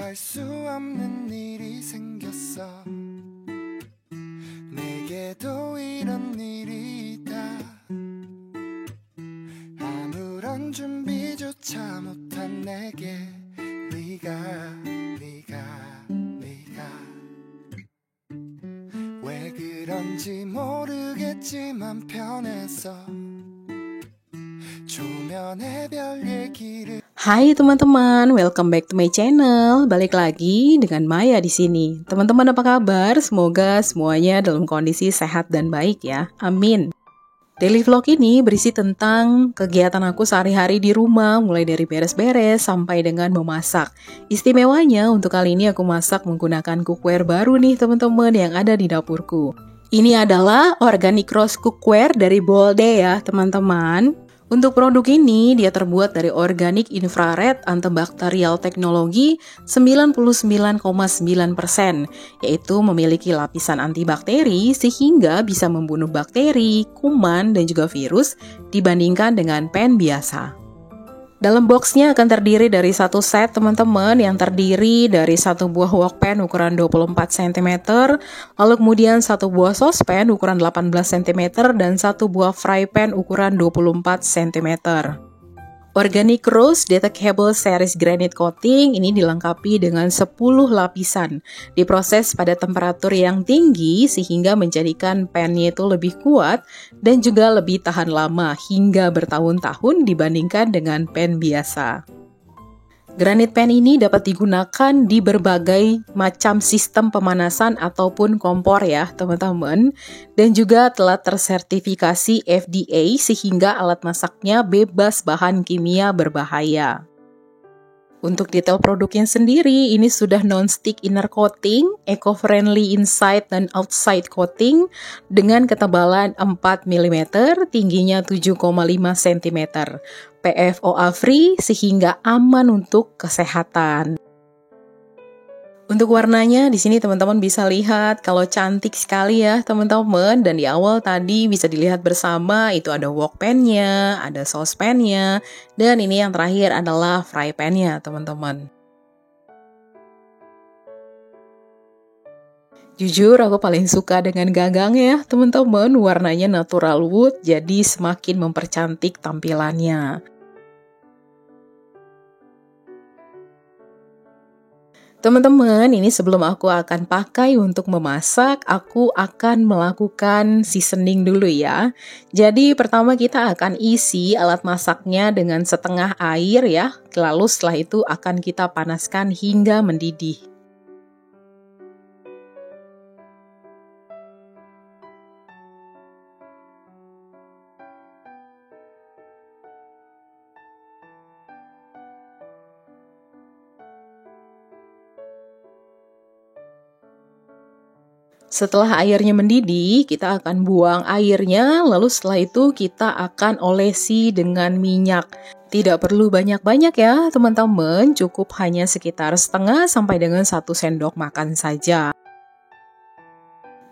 알 수 없는 일이 생겼어 내게도 이런 일이 있다 아무런 준비조차 못한 내게 네가 왜 그런지 모르겠지만 편해서 조면의 별 얘기를 Hai teman-teman, welcome back to my channel. Balik lagi dengan Maya di sini. Teman-teman apa kabar? Semoga semuanya dalam kondisi sehat dan baik ya. Amin. Daily vlog ini berisi tentang kegiatan aku sehari-hari di rumah, mulai dari beres-beres sampai dengan memasak. Istimewanya untuk kali ini aku masak menggunakan cookware baru nih teman-teman yang ada di dapurku. Ini adalah Organic Rose Cookware dari Bolde ya teman-teman. Untuk produk ini, dia terbuat dari organik infrared antibakterial teknologi 99,9%, yaitu memiliki lapisan antibakteri sehingga bisa membunuh bakteri, kuman, dan juga virus dibandingkan dengan pen biasa. Dalam boxnya akan terdiri dari satu set teman-teman yang terdiri dari satu buah wok pan ukuran 24 cm, lalu kemudian satu buah saucepan ukuran 18 cm dan satu buah fry pan ukuran 24 cm. Organic Rose Detachable Series Granite Coating ini dilengkapi dengan 10 lapisan. Diproses pada temperatur yang tinggi sehingga menjadikan pannya itu lebih kuat dan juga lebih tahan lama hingga bertahun-tahun dibandingkan dengan pan biasa. Granite pan ini dapat digunakan di berbagai macam sistem pemanasan ataupun kompor ya teman-teman. Dan juga telah tersertifikasi FDA sehingga alat masaknya bebas bahan kimia berbahaya. Untuk detail produknya sendiri, ini sudah non-stick inner coating, eco-friendly inside dan outside coating dengan ketebalan 4 mm, tingginya 7,5 cm. PFOA free sehingga aman untuk kesehatan. Untuk warnanya di sini teman-teman bisa lihat kalau cantik sekali ya teman-teman, dan di awal tadi bisa dilihat bersama itu ada wok pan-nya, ada saucepan-nya, dan ini yang terakhir adalah fry pan-nya teman-teman. Jujur aku paling suka dengan gagang ya teman-teman, warnanya natural wood jadi semakin mempercantik tampilannya. Teman-teman, ini sebelum aku akan pakai untuk memasak, aku akan melakukan seasoning dulu ya. Jadi pertama kita akan isi alat masaknya dengan setengah air ya. Lalu setelah itu akan kita panaskan hingga mendidih. Setelah airnya mendidih, kita akan buang airnya, lalu setelah itu kita akan olesi dengan minyak. Tidak perlu banyak-banyak ya teman-teman, cukup hanya sekitar setengah sampai dengan 1 sendok makan saja.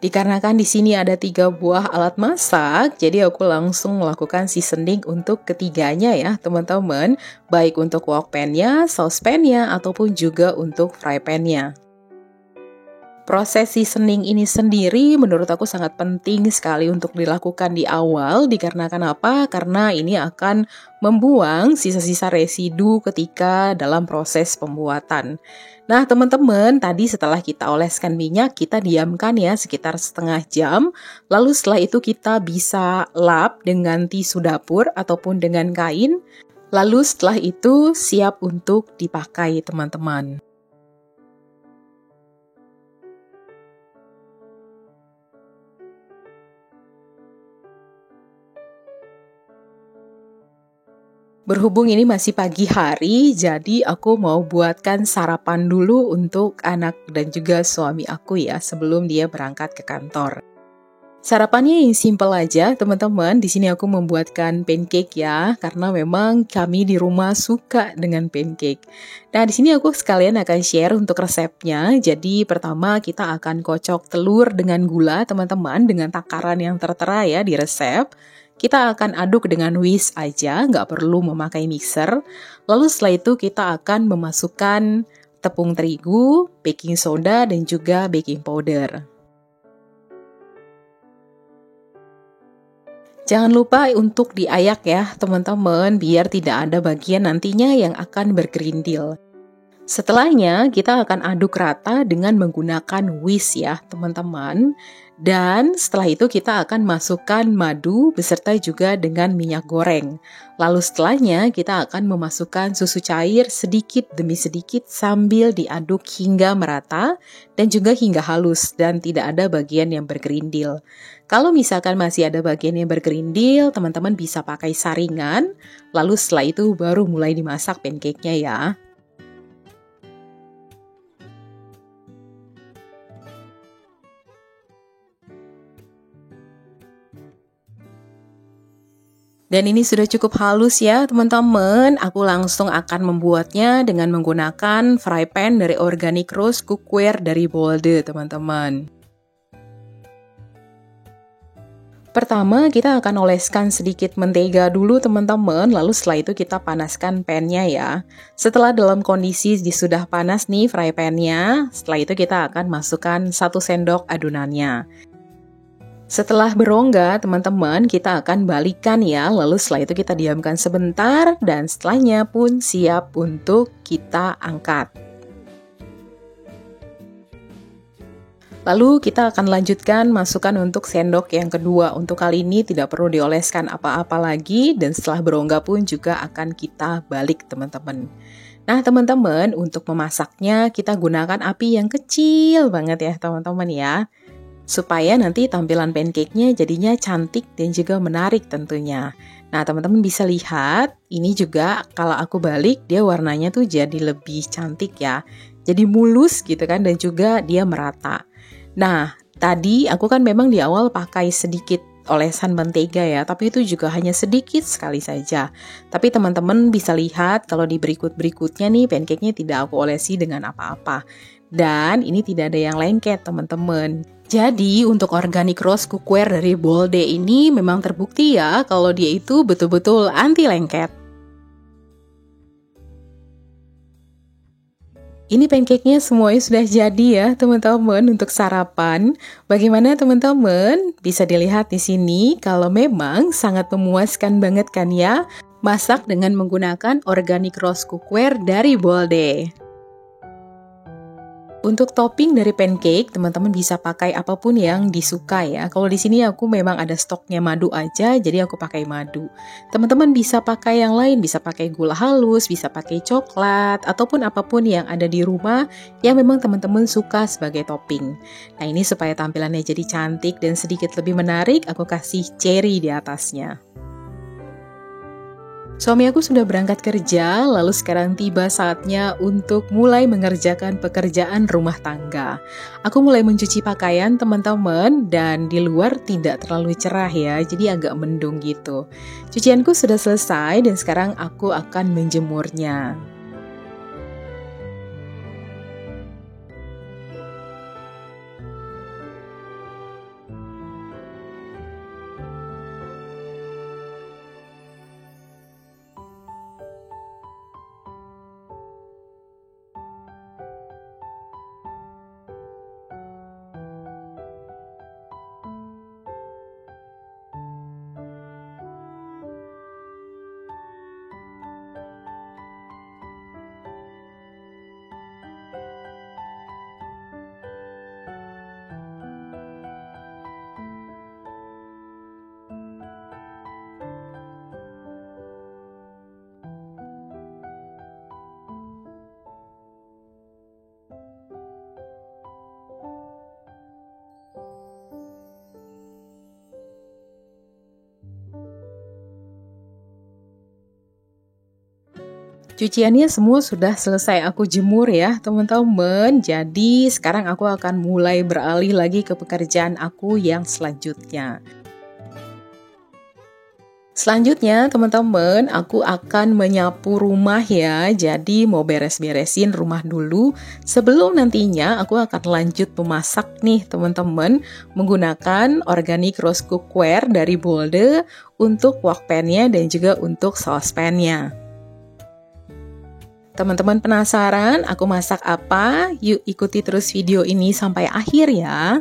Dikarenakan di sini ada 3 buah alat masak, jadi aku langsung melakukan seasoning untuk ketiganya ya teman-teman, baik untuk wok pan-nya, saucepan-nya, ataupun juga untuk fry pan-nya. Proses seasoning ini sendiri menurut aku sangat penting sekali untuk dilakukan di awal, dikarenakan apa? Karena ini akan membuang sisa-sisa residu ketika dalam proses pembuatan. Nah teman-teman, tadi setelah kita oleskan minyak, kita diamkan ya sekitar setengah jam. Lalu setelah itu kita bisa lap dengan tisu dapur ataupun dengan kain. Lalu setelah itu siap untuk dipakai teman-teman. Berhubung ini masih pagi hari, jadi aku mau buatkan sarapan dulu untuk anak dan juga suami aku ya, sebelum dia berangkat ke kantor. Sarapannya yang simple aja, teman-teman. Di sini aku membuatkan pancake ya, karena memang kami di rumah suka dengan pancake. Nah, di sini aku sekalian akan share untuk resepnya. Jadi, pertama kita akan kocok telur dengan gula, teman-teman, dengan takaran yang tertera ya di resep. Kita akan aduk dengan whisk aja, nggak perlu memakai mixer. Lalu setelah itu kita akan memasukkan tepung terigu, baking soda, dan juga baking powder. Jangan lupa untuk diayak ya teman-teman, biar tidak ada bagian nantinya yang akan bergerindil. Setelahnya kita akan aduk rata dengan menggunakan whisk ya teman-teman. Dan setelah itu kita akan masukkan madu beserta juga dengan minyak goreng. Lalu setelahnya kita akan memasukkan susu cair sedikit demi sedikit sambil diaduk hingga merata dan juga hingga halus dan tidak ada bagian yang bergerindil. Kalau misalkan masih ada bagian yang bergerindil, teman-teman bisa pakai saringan. Lalu setelah itu baru mulai dimasak pancake-nya ya. Dan ini sudah cukup halus ya teman-teman. Aku langsung akan membuatnya dengan menggunakan fry pan dari Organic Roast Cookware dari Boelde teman-teman. Pertama kita akan oleskan sedikit mentega dulu teman-teman. Lalu setelah itu kita panaskan pan-nya ya. Setelah dalam kondisi sudah panas nih fry pan-nya, setelah itu kita akan masukkan 1 sendok adonannya. Setelah berongga, teman-teman, kita akan balikan ya. Lalu setelah itu kita diamkan sebentar dan setelahnya pun siap untuk kita angkat. Lalu kita akan lanjutkan masukkan untuk sendok yang kedua. Untuk kali ini tidak perlu dioleskan apa-apa lagi dan setelah berongga pun juga akan kita balik teman-teman. Nah teman-teman, untuk memasaknya kita gunakan api yang kecil banget ya teman-teman ya. Supaya nanti tampilan pancake-nya jadinya cantik dan juga menarik tentunya. Nah, teman-teman bisa lihat, ini juga kalau aku balik, dia warnanya tuh jadi lebih cantik ya. Jadi mulus gitu kan, dan juga dia merata. Nah, tadi aku kan memang di awal pakai sedikit olesan mentega ya, tapi itu juga hanya sedikit sekali saja. Tapi teman-teman bisa lihat kalau di berikut-berikutnya nih, pancake-nya tidak aku olesi dengan apa-apa. Dan ini tidak ada yang lengket teman-teman. Jadi untuk Organic Roast Cookware dari Boelde ini memang terbukti ya kalau dia itu betul-betul anti lengket. Ini pancake-nya semuanya sudah jadi ya teman-teman untuk sarapan. Bagaimana teman-teman? Bisa dilihat di sini kalau memang sangat memuaskan banget kan ya. Masak dengan menggunakan Organic Roast Cookware dari Boelde. Untuk topping dari pancake, teman-teman bisa pakai apapun yang disuka ya. Kalau di sini aku memang ada stoknya madu aja, jadi aku pakai madu. Teman-teman bisa pakai yang lain, bisa pakai gula halus, bisa pakai coklat, ataupun apapun yang ada di rumah yang memang teman-teman suka sebagai topping. Nah ini supaya tampilannya jadi cantik dan sedikit lebih menarik, aku kasih cherry di atasnya. Suami aku sudah berangkat kerja, lalu sekarang tiba saatnya untuk mulai mengerjakan pekerjaan rumah tangga. Aku mulai mencuci pakaian teman-teman dan di luar tidak terlalu cerah ya, jadi agak mendung gitu. Cucianku sudah selesai dan sekarang aku akan menjemurnya. Cuciannya semua sudah selesai aku jemur ya teman-teman. Jadi sekarang aku akan mulai beralih lagi ke pekerjaan aku yang selanjutnya. Selanjutnya teman-teman, aku akan menyapu rumah ya. Jadi mau beres-beresin rumah dulu sebelum nantinya aku akan lanjut memasak nih teman-teman, menggunakan Organic Roast Cookware dari Boelde untuk wok pan-nya dan juga untuk saucepan-nya. Teman-teman penasaran aku masak apa? Yuk ikuti terus video ini sampai akhir ya.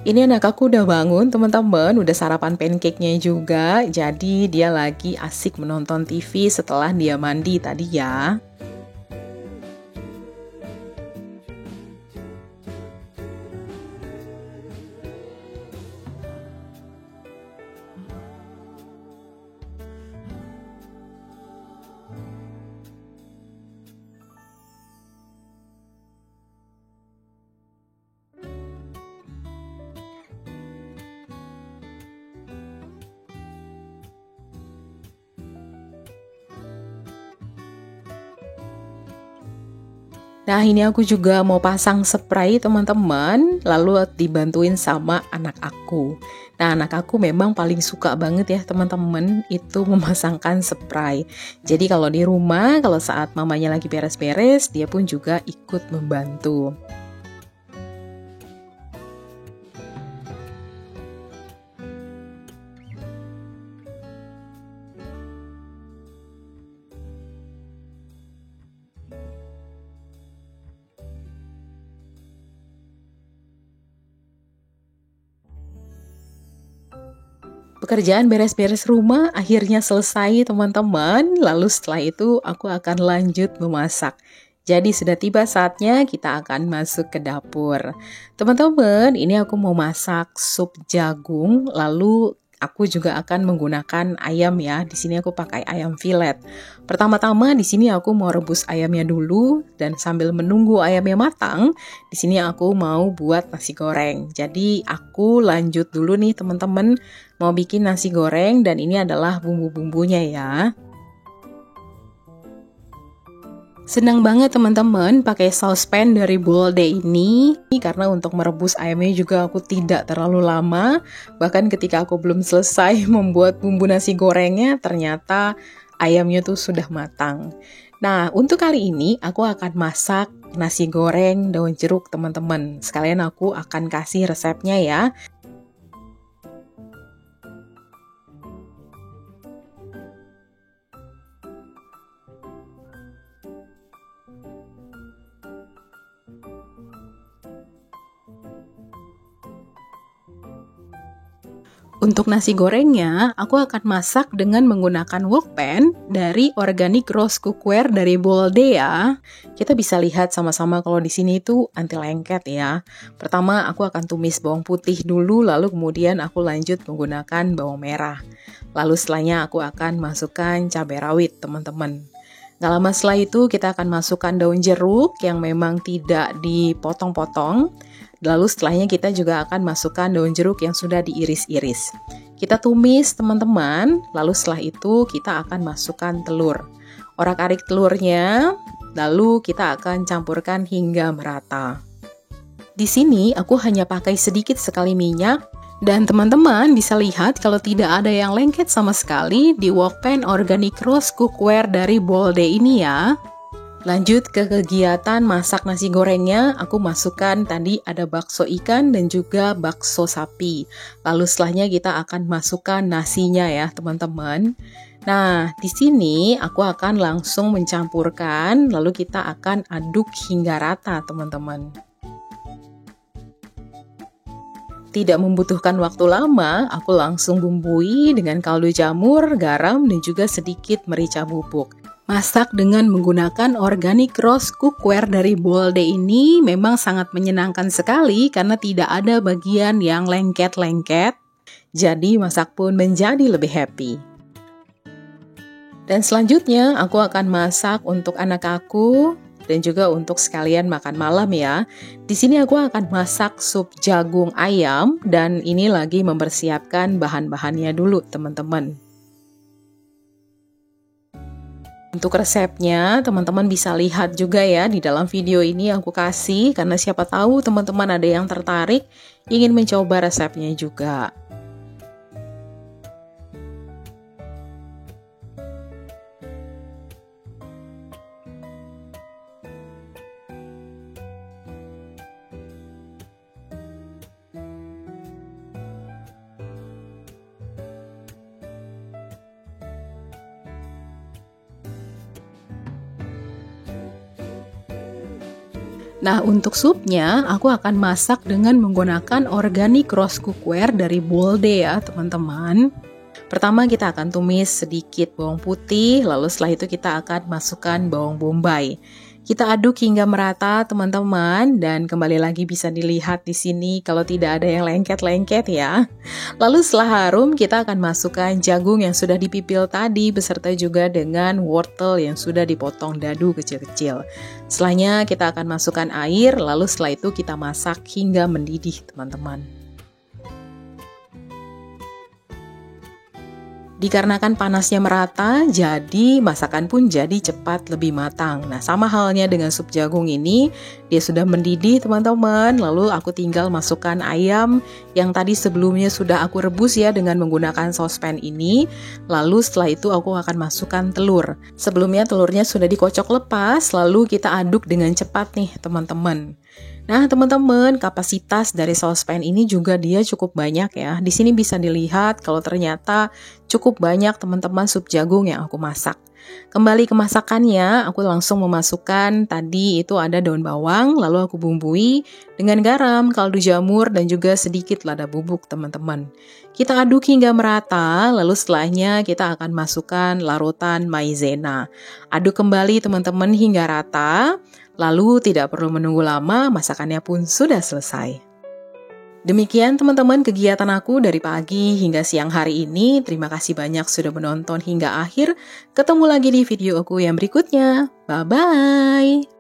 Ini anak aku udah bangun teman-teman, udah sarapan pancake-nya juga. Jadi dia lagi asik menonton TV setelah dia mandi tadi ya. Nah, ini aku juga mau pasang spray teman-teman, lalu dibantuin sama anak aku. Nah, anak aku memang paling suka banget ya teman-teman, itu memasangkan spray. Jadi kalau di rumah, kalau saat mamanya lagi beres-beres, dia pun juga ikut membantu. Pekerjaan beres-beres rumah akhirnya selesai teman-teman, lalu setelah itu aku akan lanjut memasak. Jadi sudah tiba saatnya kita akan masuk ke dapur. Teman-teman, ini aku mau masak sup jagung, lalu aku juga akan menggunakan ayam ya. Di sini aku pakai ayam filet. Pertama-tama di sini aku mau rebus ayamnya dulu dan sambil menunggu ayamnya matang, di sini aku mau buat nasi goreng. Jadi aku lanjut dulu nih teman-teman, mau bikin nasi goreng dan ini adalah bumbu-bumbunya ya. Senang banget teman-teman pakai saucepan dari Boulde ini karena untuk merebus ayamnya juga aku tidak terlalu lama. Bahkan ketika aku belum selesai membuat bumbu nasi gorengnya ternyata ayamnya tuh sudah matang. Nah, untuk kali ini aku akan masak nasi goreng daun jeruk teman-teman. Sekalian aku akan kasih resepnya ya. Untuk nasi gorengnya, aku akan masak dengan menggunakan wok pan dari Organic Roast Cookware dari Boulde ya. Kita bisa lihat sama-sama kalau di sini itu anti lengket ya. Pertama, aku akan tumis bawang putih dulu, lalu kemudian aku lanjut menggunakan bawang merah. Lalu setelahnya aku akan masukkan cabai rawit, teman-teman. Gak lama setelah itu kita akan masukkan daun jeruk yang memang tidak dipotong-potong. Lalu setelahnya kita juga akan masukkan daun jeruk yang sudah diiris-iris. Kita tumis teman-teman, lalu setelah itu kita akan masukkan telur. Orak-arik telurnya, lalu kita akan campurkan hingga merata. Di sini aku hanya pakai sedikit sekali minyak, dan teman-teman bisa lihat kalau tidak ada yang lengket sama sekali di wok pan Organic Roast Cookware dari Boulde ini ya. Lanjut ke kegiatan masak nasi gorengnya, aku masukkan tadi ada bakso ikan dan juga bakso sapi. Lalu setelahnya kita akan masukkan nasinya ya teman-teman. Nah, di sini aku akan langsung mencampurkan, lalu kita akan aduk hingga rata teman-teman. Tidak membutuhkan waktu lama, aku langsung bumbui dengan kaldu jamur, garam, dan juga sedikit merica bubuk. Masak dengan menggunakan Organic Roast Cookware dari Boulde ini memang sangat menyenangkan sekali karena tidak ada bagian yang lengket-lengket. Jadi masak pun menjadi lebih happy. Dan selanjutnya aku akan masak untuk anak aku dan juga untuk sekalian makan malam ya. Di sini aku akan masak sup jagung ayam dan ini lagi mempersiapkan bahan-bahannya dulu teman-teman. Untuk resepnya, teman-teman bisa lihat juga ya di dalam video ini aku kasih, karena siapa tahu teman-teman ada yang tertarik ingin mencoba resepnya juga. Nah, untuk supnya, aku akan masak dengan menggunakan organic roast cookware dari Bolde ya, teman-teman. Pertama kita akan tumis sedikit bawang putih, lalu setelah itu kita akan masukkan bawang bombay. Kita aduk hingga merata, teman-teman, dan kembali lagi bisa dilihat di sini kalau tidak ada yang lengket-lengket ya. Lalu setelah harum, kita akan masukkan jagung yang sudah dipipil tadi beserta juga dengan wortel yang sudah dipotong dadu kecil-kecil. Setelahnya kita akan masukkan air, lalu setelah itu kita masak hingga mendidih, teman-teman. Dikarenakan panasnya merata, jadi masakan pun jadi cepat lebih matang. Nah, sama halnya dengan sup jagung ini, dia sudah mendidih teman-teman. Lalu aku tinggal masukkan ayam yang tadi sebelumnya sudah aku rebus ya dengan menggunakan saucepan ini. Lalu setelah itu aku akan masukkan telur. Sebelumnya telurnya sudah dikocok lepas, lalu kita aduk dengan cepat nih teman-teman. Nah, teman-teman, kapasitas dari saucepan ini juga dia cukup banyak ya. Di sini bisa dilihat kalau ternyata cukup banyak teman-teman sup jagung yang aku masak. Kembali ke masakannya, aku langsung memasukkan tadi itu ada daun bawang, lalu aku bumbui dengan garam, kaldu jamur, dan juga sedikit lada bubuk, teman-teman. Kita aduk hingga merata, lalu setelahnya kita akan masukkan larutan maizena. Aduk kembali teman-teman hingga rata. Lalu tidak perlu menunggu lama, masakannya pun sudah selesai. Demikian teman-teman kegiatan aku dari pagi hingga siang hari ini. Terima kasih banyak sudah menonton hingga akhir. Ketemu lagi di video aku yang berikutnya. Bye-bye!